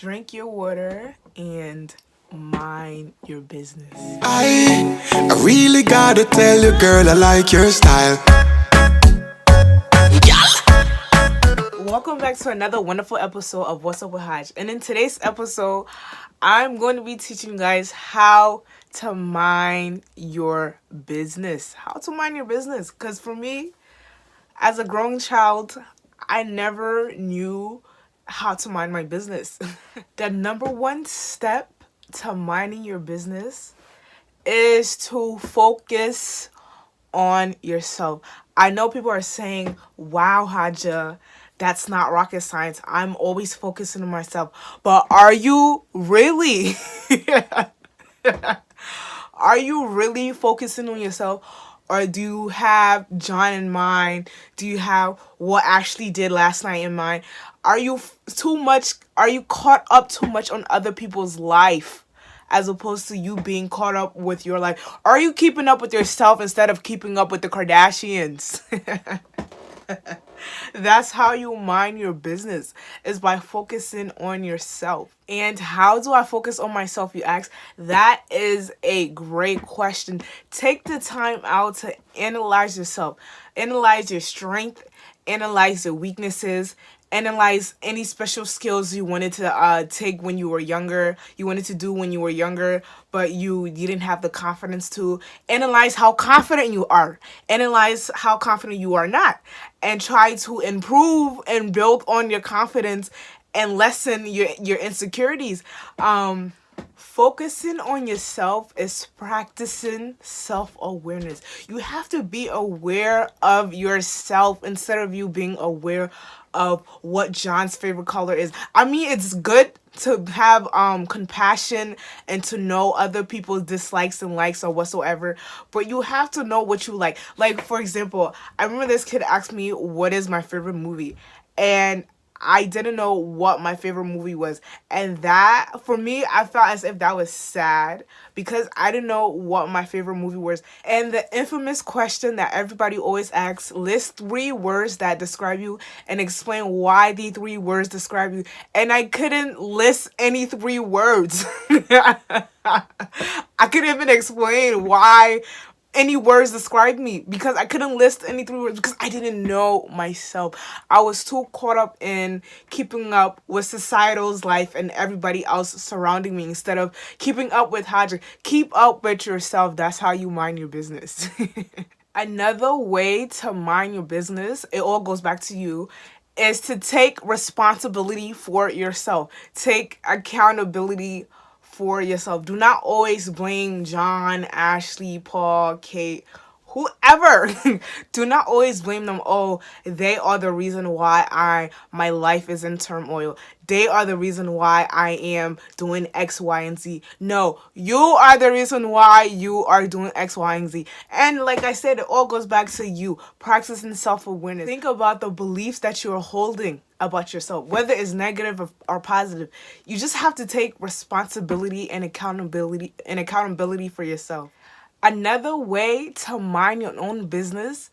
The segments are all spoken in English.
drink your water and mind your business. I really gotta tell you, girl, I like your style. Welcome back to another wonderful episode of What's Up with Haj. And in today's episode, I'm going to be teaching you guys how to mind your business. How to mind your business. Because for me, as a growing child, I never knew how to mind my business. The number one step to minding your business is to focus on yourself. I know people are saying, wow, Haja, that's not rocket science. I'm always focusing on myself. But are you really? Are you really focusing on yourself? Or do you have John in mind? Do you have what Ashley did last night in mind? Are you caught up too much on other people's life as opposed to you being caught up with your life? Are you keeping up with yourself instead of keeping up with the Kardashians? That's how you mind your business, is by focusing on yourself. And how do I focus on myself, you ask? That is a great question. Take the time out to analyze yourself. Analyze your strength, analyze your weaknesses, analyze any special skills you wanted to take when you were younger, you wanted to do when you were younger, but you didn't have the confidence to. Analyze how confident you are. Analyze how confident you are not. And try to improve and build on your confidence and lessen your insecurities. Focusing on yourself is practicing self-awareness. You have to be aware of yourself instead of you being aware of what John's favorite color is. I mean, it's good to have compassion and to know other people's dislikes and likes or whatsoever, but you have to know what you like. Like, for example, I remember this kid asked me what is my favorite movie, and I didn't know what my favorite movie was. And that, for me, I felt as if that was sad because I didn't know what my favorite movie was. And the infamous question that everybody always asks, list 3 words that describe you and explain why the 3 words describe you. And I couldn't list any 3 words. I couldn't even explain why any words describe me because I couldn't list any 3 words because I didn't know myself. I was too caught up in keeping up with societal's life and everybody else surrounding me instead of keeping up with Hadra. Keep up with yourself. That's how you mind your business. Another way to mind your business, it all goes back to you, is to take responsibility for yourself. Take accountability for yourself. Do not always blame John, Ashley, Paul, Kate, whoever. Do not always blame them. Oh, they are the reason why my life is in turmoil. They are the reason why I am doing X, Y, and Z. No, you are the reason why you are doing X, Y, and Z. And like I said, it all goes back to you practicing self-awareness. Think about the beliefs that you're holding about yourself, whether it's negative or positive. You just have to take responsibility and accountability for yourself. Another way to mind your own business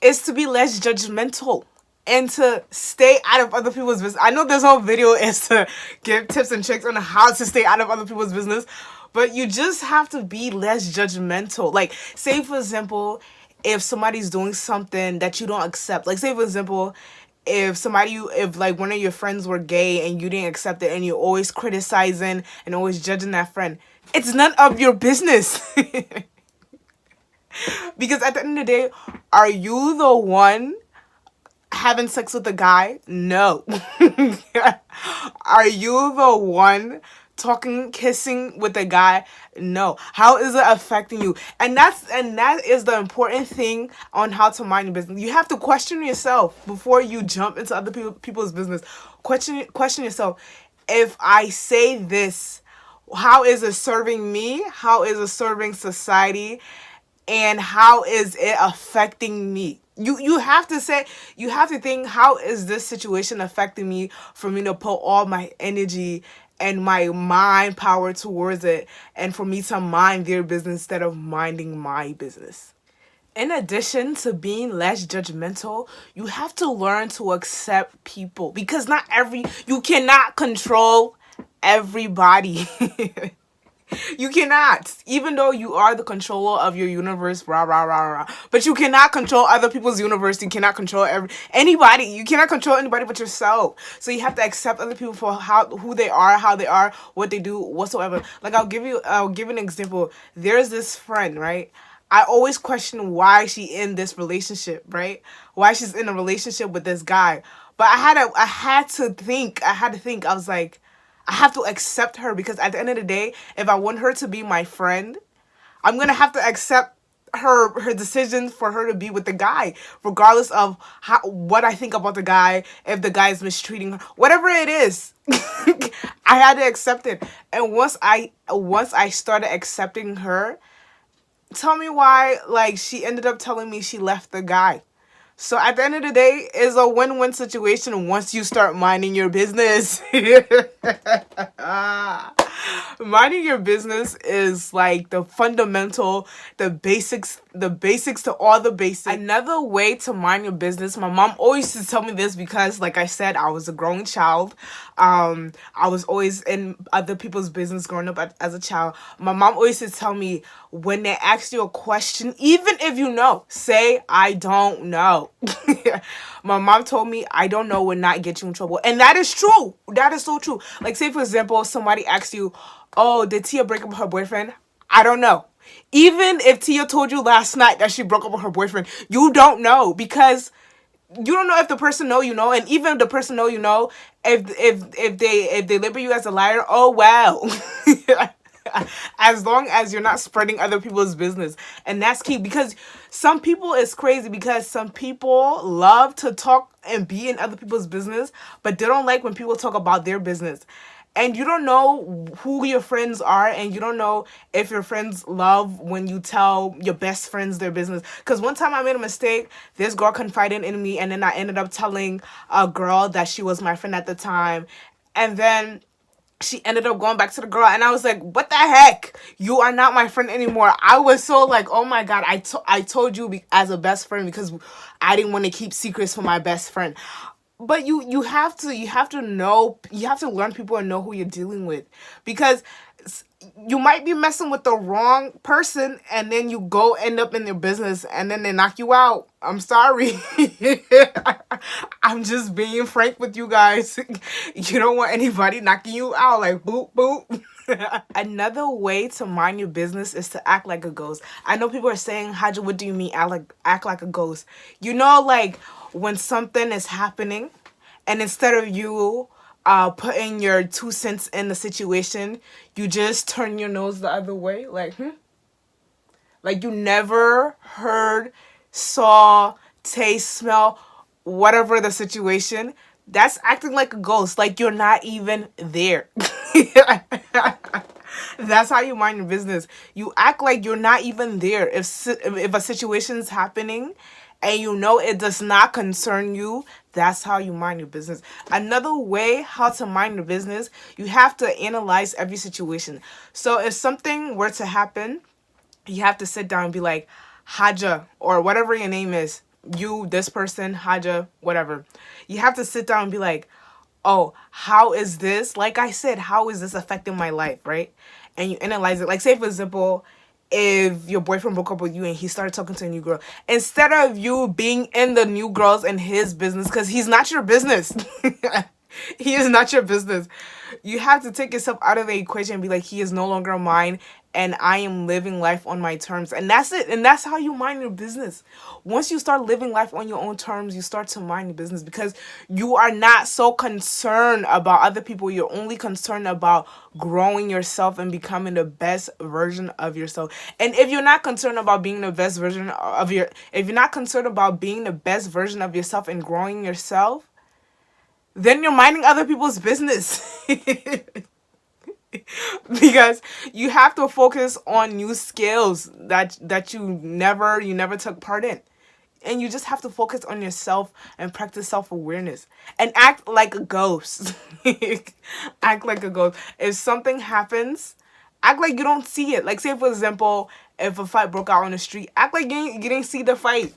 is to be less judgmental and to stay out of other people's business. I know this whole video is to give tips and tricks on how to stay out of other people's business, but you just have to be less judgmental. Like, say for example, if somebody's doing something that you don't accept, like say for example, if like one of your friends were gay and you didn't accept it and you're always criticizing and always judging that friend, it's none of your business. Because at the end of the day, are you the one having sex with a guy? No. Are you the one kissing with a guy? No. How is it affecting you? And that is the important thing on how to mind your business. You have to question yourself before you jump into other people's business. Question yourself. If I say this, how is it serving me? How is it serving society? And how is it affecting me? You have to think, how is this situation affecting me for me to put all my energy and my mind power towards it and for me to mind their business instead of minding my business. In addition to being less judgmental, you have to learn to accept people because you cannot control everybody. You cannot, even though you are the controller of your universe, rah rah rah rah. But you cannot control other people's universe. You cannot control anybody. You cannot control anybody but yourself. So you have to accept other people for who they are, how they are, what they do, whatsoever. Like I'll give an example. There's this friend, right? I always question why she in this relationship, right? Why she's in a relationship with this guy. But I had to think. I was like, I have to accept her because at the end of the day, if I want her to be my friend, I'm gonna have to accept her decision for her to be with the guy, regardless of what I think about the guy, if the guy is mistreating her, whatever it is. I had to accept it. And once I started accepting her, tell me why like she ended up telling me she left the guy. So at the end of the day, it's a win-win situation once you start minding your business. Minding your business is like the fundamental, the basics to all the basics. Another way to mind your business, my mom always used to tell me this because, like I said, I was a growing child. I was always in other people's business growing up as a child. My mom always used to tell me, when they ask you a question, even if you know, say, I don't know. My mom told me, I don't know will not get you in trouble. And that is true. That is so true. Like, say, for example, somebody asks you, oh, did Tia break up with her boyfriend? I don't know. Even if Tia told you last night that she broke up with her boyfriend, you don't know, because you don't know if the person know you know, and even if the person know you know, if they label you as a liar, oh well. As long as you're not spreading other people's business. And that's key, because some people, it's crazy because some people love to talk and be in other people's business, but they don't like when people talk about their business. And you don't know who your friends are, and you don't know if your friends love when you tell your best friends their business. Because one time I made a mistake. This girl confided in me, and then I ended up telling a girl that she was my friend at the time. And then she ended up going back to the girl, and I was like, what the heck? You are not my friend anymore. I was so like, oh my God, I told you as a best friend because I didn't want to keep secrets from my best friend. But you have to know, you have to learn people and know who you're dealing with, because you might be messing with the wrong person, and then you go end up in their business, and then they knock you out. I'm sorry. I'm just being frank with you guys. You don't want anybody knocking you out like boop boop. Another way to mind your business is to act like a ghost. I know people are saying, Haja, what do you mean act like a ghost? You know, like when something is happening, and instead of you putting your 2 cents in the situation, you just turn your nose the other way, like like you never heard, saw, taste, smell, whatever the situation. That's acting like a ghost, like you're not even there. That's how you mind your business. You act like you're not even there. If a situation's happening and you know it does not concern you, that's how you mind your business. Another way how to mind your business, you have to analyze every situation. So if something were to happen, you have to sit down and be like, Haja, or whatever your name is, you, this person, Haja, whatever. You have to sit down and be like, oh, how is this, like I said, how is this affecting my life, right? And you analyze it. Like, say, for example, if your boyfriend broke up with you and he started talking to a new girl, instead of you being in the new girls and his business, because he's not your business. He is not your business. You have to take yourself out of the equation and be like, he is no longer mine, and I am living life on my terms. And that's it. And that's how you mind your business. Once you start living life on your own terms, you start to mind your business, because you are not so concerned about other people. You're only concerned about growing yourself and becoming the best version of yourself. And if you're not concerned about being the best version of if you're not concerned about being the best version of yourself and growing yourself, then you're minding other people's business. Because you have to focus on new skills that you never took part in. And you just have to focus on yourself and practice self-awareness and act like a ghost. Act like a ghost. If something happens, act like you don't see it. Like, say, for example, if a fight broke out on the street, act like you didn't see the fight.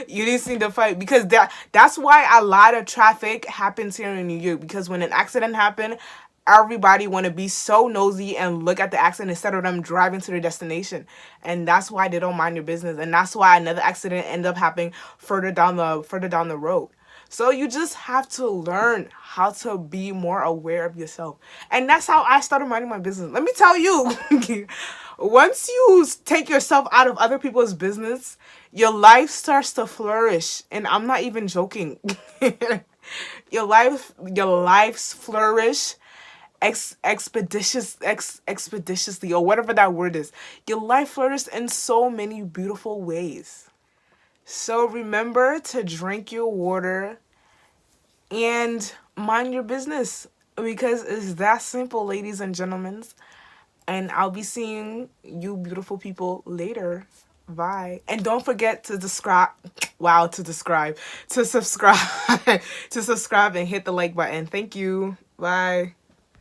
You didn't see the fight, because that's why a lot of traffic happens here in New York. Because when an accident happened, everybody want to be so nosy and look at the accident instead of them driving to their destination. And that's why they don't mind your business. And that's why another accident end up happening further down the road. So you just have to learn how to be more aware of yourself. And that's how I started minding my business. Let me tell you, once you take yourself out of other people's business, your life starts to flourish. And I'm not even joking. Your life's flourish expeditiously, or whatever that word is. Your life flourishes in so many beautiful ways. So remember to drink your water and mind your business, because it's that simple, ladies and gentlemen. And I'll be seeing you beautiful people later. Bye. And don't forget to subscribe. Wow, to subscribe to subscribe and hit the like button. Thank you. Bye.